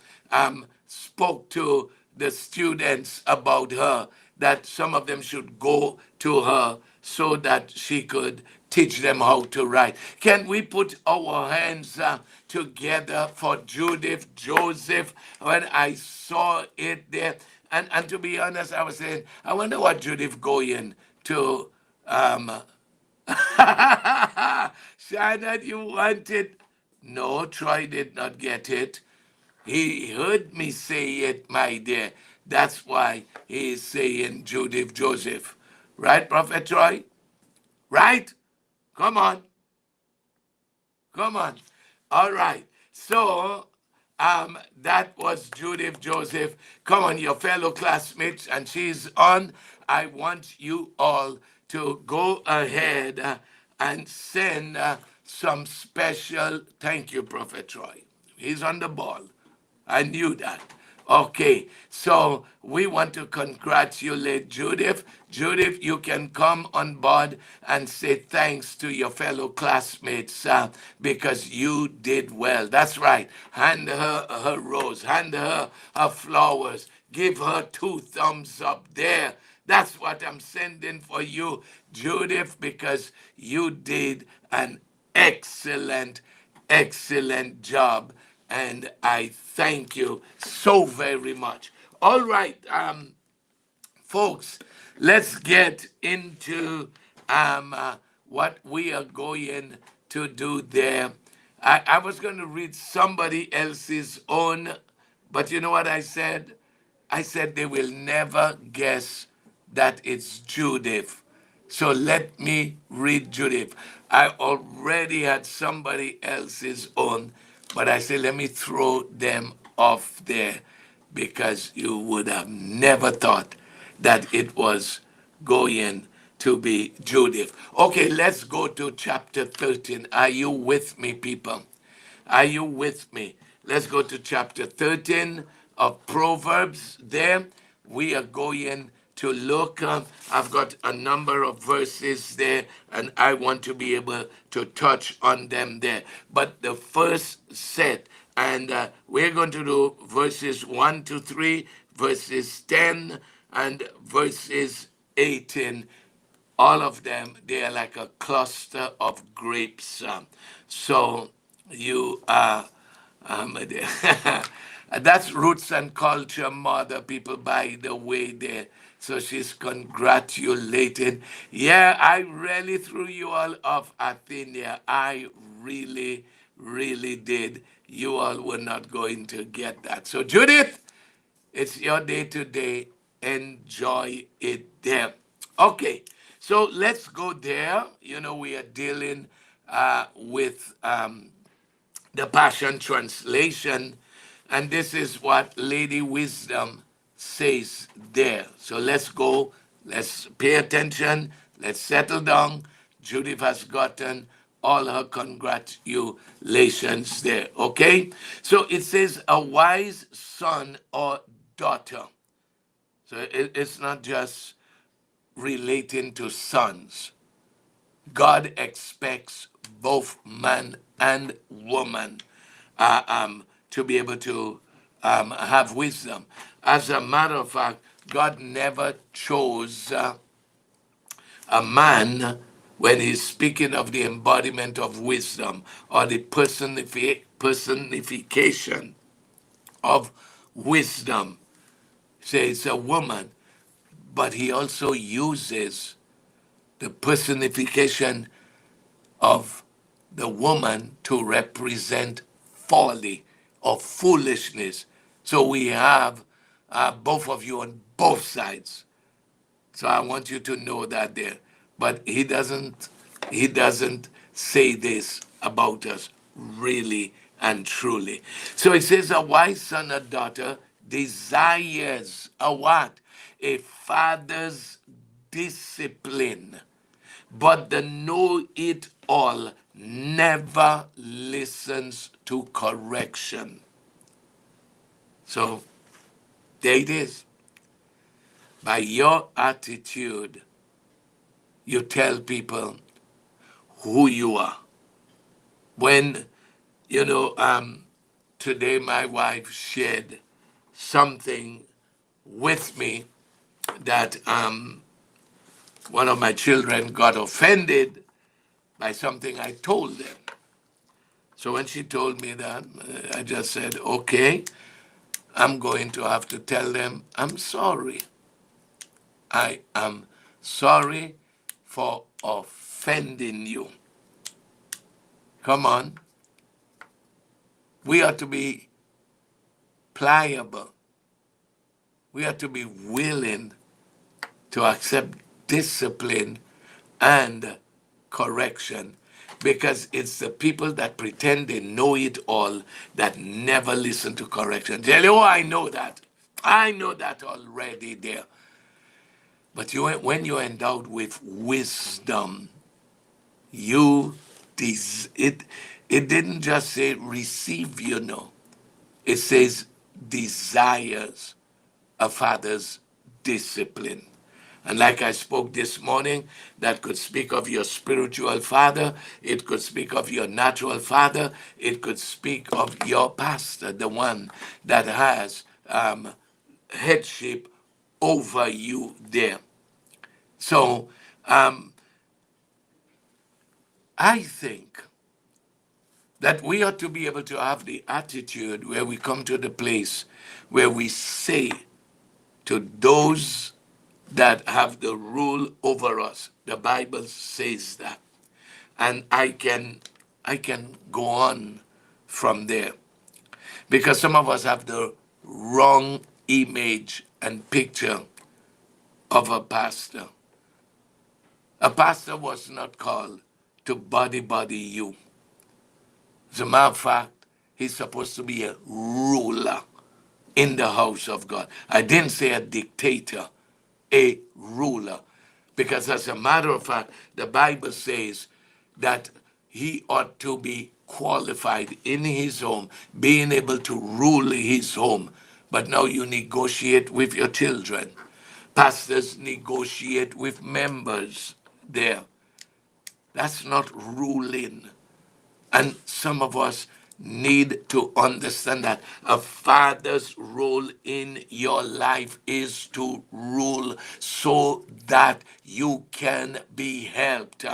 spoke to the students about her, that some of them should go to her so that she could teach them how to write. Can we put our hands together for Judith Joseph? When I saw it there, and to be honest, I was saying, I wonder what Judith going to. Shannon, you want it? No, Troy did not get it. He heard me say it, my dear. That's why he is saying Judith Joseph. Right, Prophet Troy? Right? Come on. Come on. All right. So that was Judith Joseph. Come on, your fellow classmates, and she's on. I want you all to go ahead and send some special thank you, Prophet Troy. He's on the ball. I knew that. Okay, so we want to congratulate Judith. Judith, you can come on board and say thanks to your fellow classmates because you did well. That's right. Hand her her rose, hand her her flowers, give her 2 thumbs up there. That's what I'm sending for you, Judith, because you did an excellent job, and I thank you so very much. All right, folks, let's get into what we are going to do there. I was going to read somebody else's own, but you know what I said? I said they will never guess that it's Judith. So let me read Judith. I already had somebody else's own, but I said, let me throw them off there because you would have never thought that it was going to be Judith. Okay, let's go to chapter 13. Are you with me, people? Are you with me? Let's go to chapter 13 of Proverbs. There, we are going to look. I've got a number of verses there, and I want to be able to touch on them there. But the first set, and we're going to do verses 1 to 3, verses 10, and verses 18. All of them, they are like a cluster of grapes. So you are, that's roots and culture, mother, people, by the way there. So she's congratulating. Yeah, I really threw you all off, Athenia. I really, really did. You all were not going to get that. So, Judith, it's your day today. Enjoy it there. Okay, so let's go there. You know, we are dealing with the Passion Translation, and this is what Lady Wisdom says there. So let's go, let's pay attention, let's settle down. Judith has gotten all her congratulations there, okay? So it says, a wise son or daughter. So it's not just relating to sons. God expects both man and woman to be able to have wisdom. As a matter of fact, God never chose a man when he's speaking of the embodiment of wisdom or the personification of wisdom. Say it's a woman, but he also uses the personification of the woman to represent folly or foolishness. So we have both of you on both sides. So I want you to know that there. But he doesn't say this about us really and truly. So it says a wise son or daughter desires a what? A father's discipline. But the know it all never listens to correction. So there it is. By your attitude, you tell people who you are. When, today my wife shared something with me that one of my children got offended by something I told them. So when she told me that, I just said, okay, I'm going to have to tell them I'm sorry. I am sorry for offending you. Come on. We are to be pliable. We are to be willing to accept discipline and correction, because it's the people that pretend they know it all that never listen to correction. Tell you, oh, I know that. I know that already there. But when you're endowed with wisdom, it didn't just say receive, It says desires a father's discipline. And like I spoke this morning, that could speak of your spiritual father, it could speak of your natural father, it could speak of your pastor, the one that has headship over you there. So I think that we ought to be able to have the attitude where we come to the place where we say to those that have the rule over us. The Bible says that. And I can go on from there. Because some of us have the wrong image and picture of a pastor. A pastor was not called to body you. As a matter of fact, he's supposed to be a ruler in the house of God. I didn't say a dictator, a ruler. Because as a matter of fact, the Bible says that he ought to be qualified in his home, being able to rule his home. But now you negotiate with your children. Pastors negotiate with members there. That's not ruling. And some of us need to understand that a father's role in your life is to rule so that you can be helped.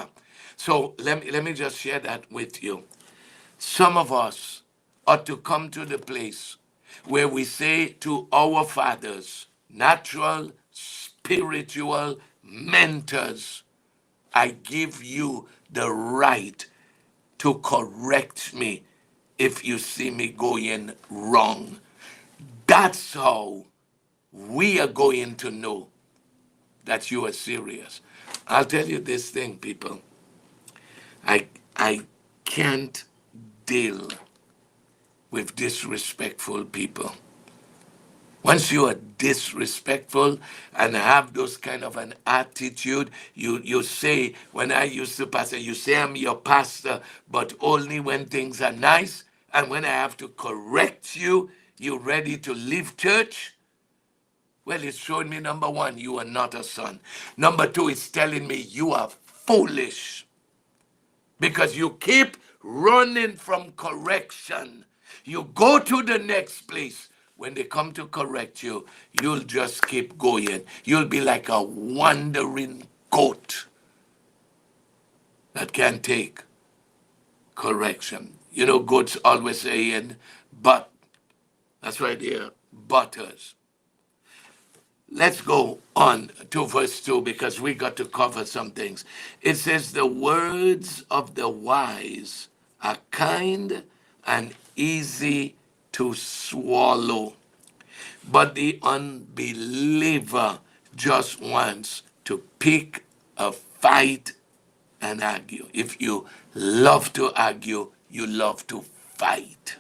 So let me just share that with you. Some of us ought to come to the place where we say to our fathers, natural, spiritual mentors, I give you the right to correct me if you see me going wrong. That's how we are going to know that you are serious. I'll tell you this thing, people. I can't deal with disrespectful people. Once you are disrespectful and have those kind of an attitude, you say, when I used to pastor, you say I'm your pastor, but only when things are nice. And when I have to correct you, you ready to leave church? Well, it's showing me, number one, you are not a son. Number two, it's telling me you are foolish because you keep running from correction. You go to the next place. When they come to correct you, you'll just keep going. You'll be like a wandering goat that can't take correction. You know, goats always saying, but. That's right there, butters. Let's go on to verse 2 because we got to cover some things. It says, the words of the wise are kind and easy to swallow, but the unbeliever just wants to pick a fight and argue. If you love to argue, you love to fight.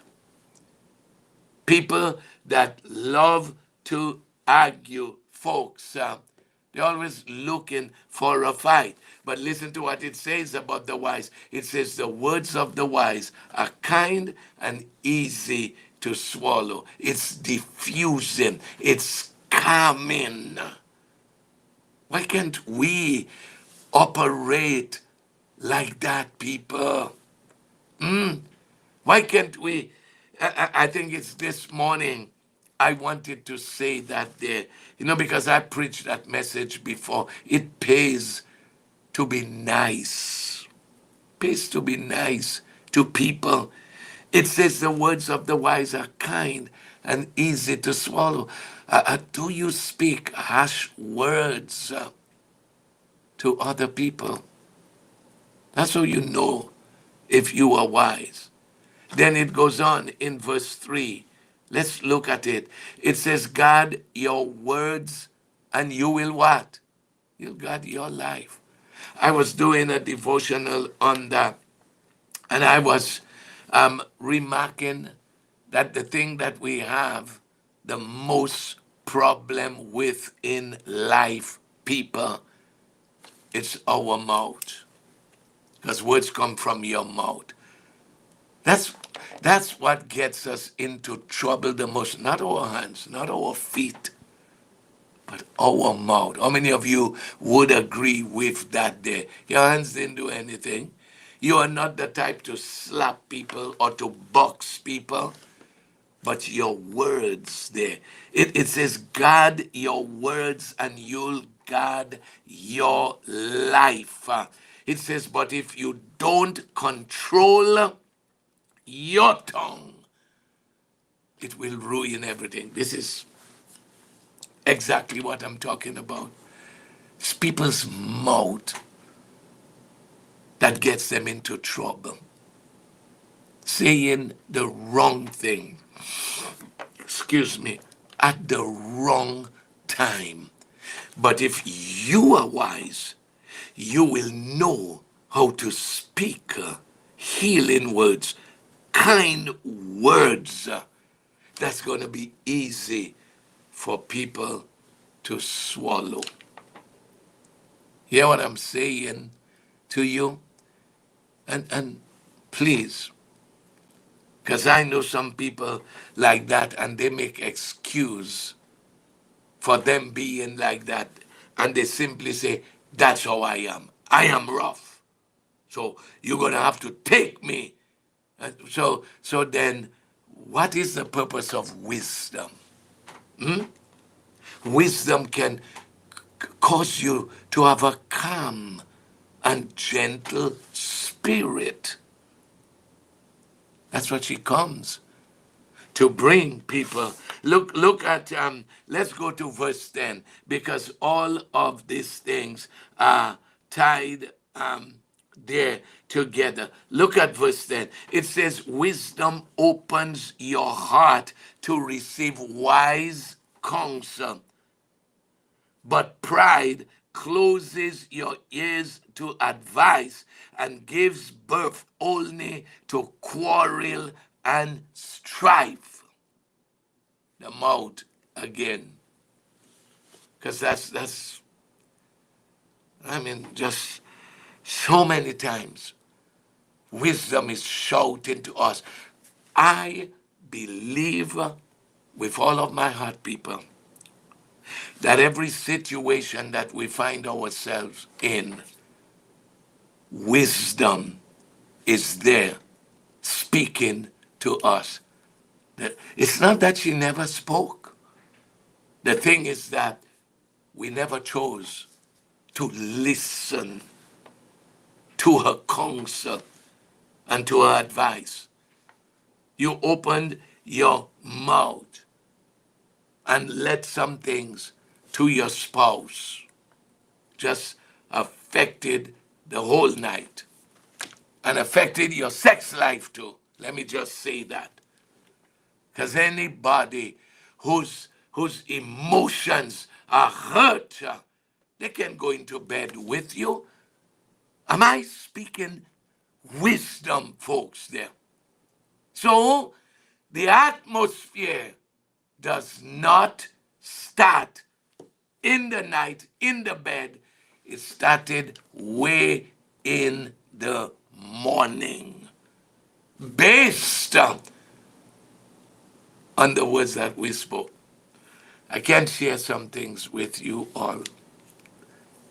People that love to argue, folks, they're always looking for a fight. But listen to what it says about the wise. It says the words of the wise are kind and easy to swallow. It's diffusing. It's calming. Why can't we operate like that, people? Why can't we? I think it's this morning I wanted to say that there, because I preached that message before. It pays to be nice. Pays to be nice to people. It says the words of the wise are kind and easy to swallow. Do you speak harsh words to other people? That's how you know if you are wise. Then it goes on in verse 3. Let's look at it. It says, guard your words and you will what? You'll guard your life. I was doing a devotional on that, and I was remarking that the thing that we have the most problem with in life, people, it's our mouth. Because words come from your mouth. That's that's what gets us into trouble the most. Not our hands, not our feet, but our mouth. How many of you would agree with that there? Your hands didn't do anything. You are not the type to slap people or to box people, but your words there. It says, guard your words and you'll guard your life. It says, but if you don't control your tongue, it will ruin everything. This is exactly what I'm talking about. It's people's mouth that gets them into trouble. Saying the wrong thing, excuse me, at the wrong time. But if you are wise, you will know how to speak healing words, kind words. That's going to be easy for people to swallow. Hear what I'm saying to you? And please, because I know some people like that and they make excuse for them being like that. And they simply say, that's how I am. I am rough. So you're going to have to take me. So then, what is the purpose of wisdom? Wisdom can cause you to have a calm and gentle spirit. That's what she comes to bring people. Look at let's go to verse 10, because all of these things are tied there together. Look at verse 10. It says, wisdom opens your heart to receive wise counsel, but pride closes your ears to advice and gives birth only to quarrel and strife. The mouth again. Because that's I mean, just so many times wisdom is shouting to us. I believe with all of my heart, people, that every situation that we find ourselves in, wisdom is there speaking to us. It's not that she never spoke. The thing is that we never chose to listen to her counsel and to her advice. You opened your mouth and let some things to your spouse just affected the whole night and affected your sex life too. Let me just say that. Because anybody whose emotions are hurt, they can go into bed with you. Am I speaking wisdom, folks, there? So the atmosphere does not start in the night, in the bed. It started way in the morning, based on the words that we spoke. I can share some things with you all,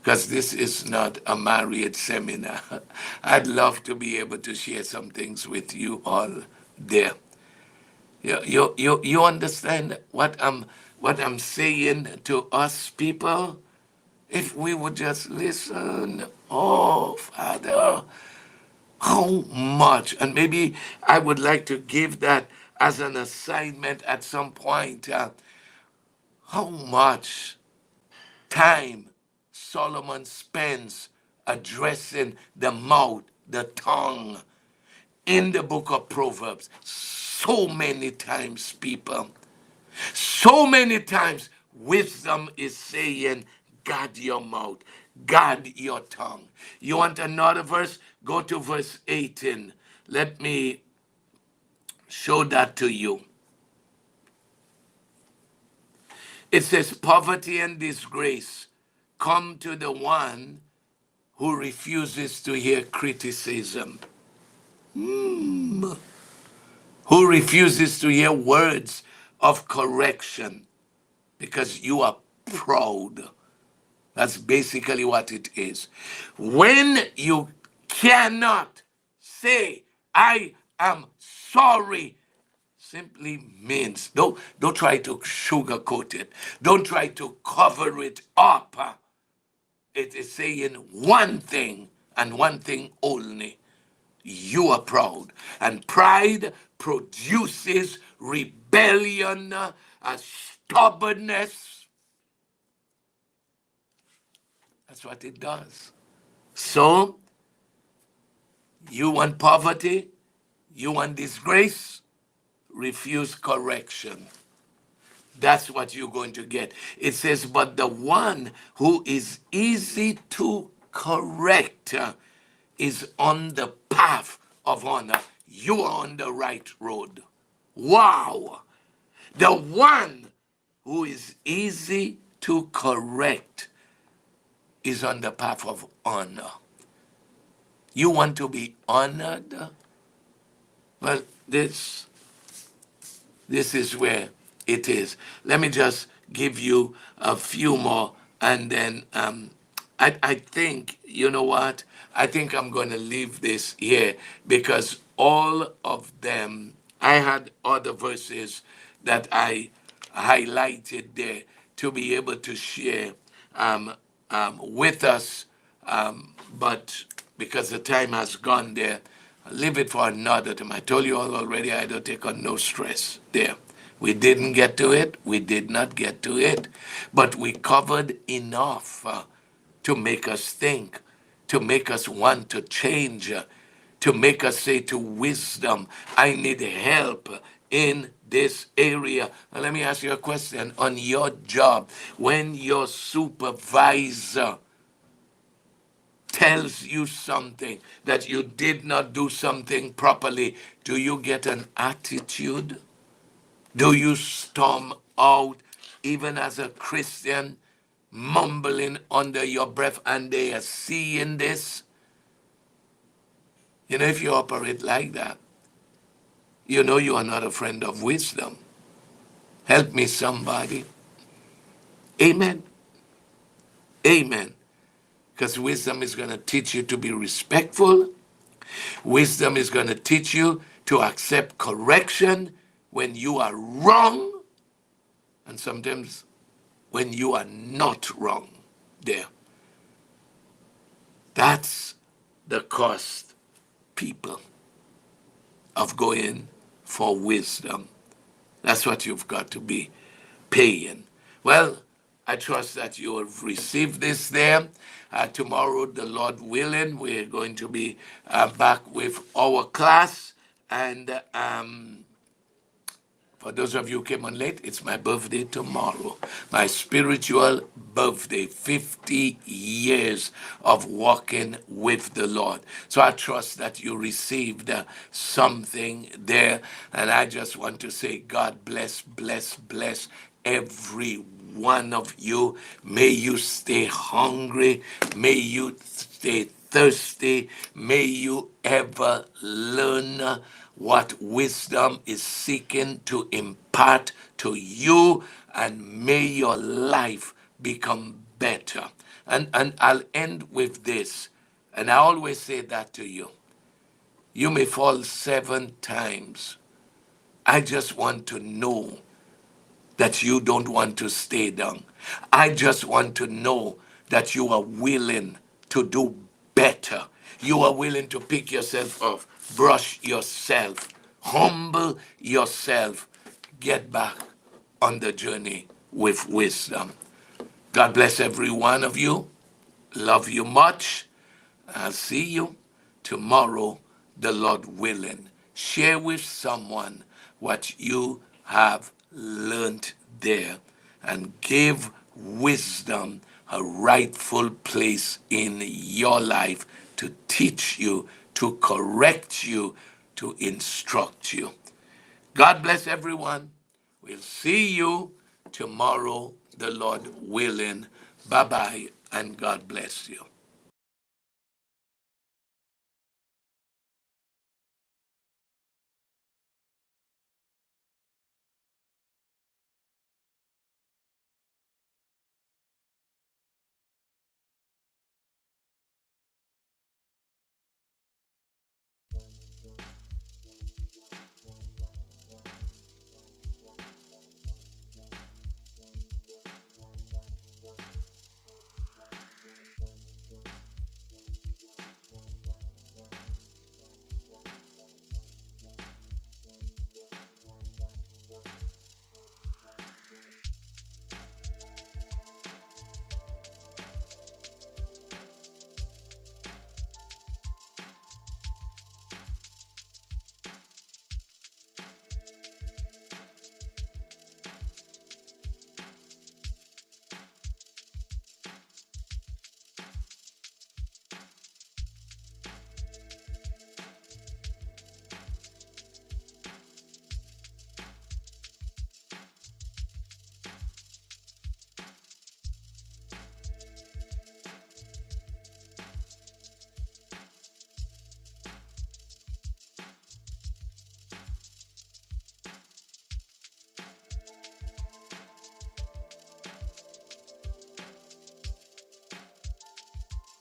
because this is not a marriage seminar. I'd love to be able to share some things with you all there. You understand what I'm saying to us people? If we would just listen, oh Father, how much, and maybe I would like to give that as an assignment at some point. How much time Solomon spends addressing the mouth, the tongue, in the book of Proverbs. So many times, people, so many times, wisdom is saying, guard your mouth, guard your tongue. You want another verse? Go to verse 18. Let me show that to you. It says, poverty and disgrace come to the one who refuses to hear criticism, who refuses to hear words of correction, because you are proud. That's basically what it is. When you cannot say, I am sorry, simply means, don't try to sugarcoat it. Don't try to cover it up. It is saying one thing and one thing only. You are proud. And pride produces rebellion, stubbornness. That's what it does. So, you want poverty? You want disgrace? Refuse correction. That's what you're going to get. It says, but the one who is easy to correct is on the path of honor. You are on the right road. Wow. The one who is easy to correct is on the path of honor. You want to be honored? Well, this is where it is. Let me just give you a few more, and then I think, you know what? I think I'm going to leave this here because all of them, I had other verses that I highlighted there to be able to share with us, but because the time has gone there, leave it for another time. I told you all already, I don't take on no stress there. We didn't get to it. We did not get to it. But we covered enough to make us think, to make us want to change, to make us say to wisdom, I need help in this area. Now, let me ask you a question. On your job, when your supervisor tells you something that you did not do something properly, do you get an attitude? Do you storm out, even as a Christian, mumbling under your breath, and they are seeing this? You know, if you operate like that, you know you are not a friend of wisdom. Help me, somebody. Amen. Amen. Because wisdom is going to teach you to be respectful. Wisdom is going to teach you to accept correction when you are wrong, and sometimes when you are not wrong. There. That's the cost, people, of going for wisdom. That's what you've got to be paying. Well, I trust that you have received this there. Tomorrow, the Lord willing, we're going to be back with our class. And for those of you who came on late, it's my birthday tomorrow. My spiritual birthday, 50 years of walking with the Lord. So I trust that you received something there. And I just want to say, God bless, bless, bless every one of you. May you stay hungry. May you stay thirsty. May you ever learn what wisdom is seeking to impart to you, and may your life become better. And I'll end with this, and I always say that to you. You may fall 7 times. I just want to know that you don't want to stay down. I just want to know that you are willing to do better. You are willing to pick yourself up, brush yourself, humble yourself, get back on the journey with wisdom. God bless every one of you. Love you much. I'll see you tomorrow, the Lord willing. Share with someone what you have learned there and give wisdom a rightful place in your life to teach you, to correct you, to instruct you. God bless everyone. We'll see you tomorrow, the Lord willing. Bye bye, and God bless you.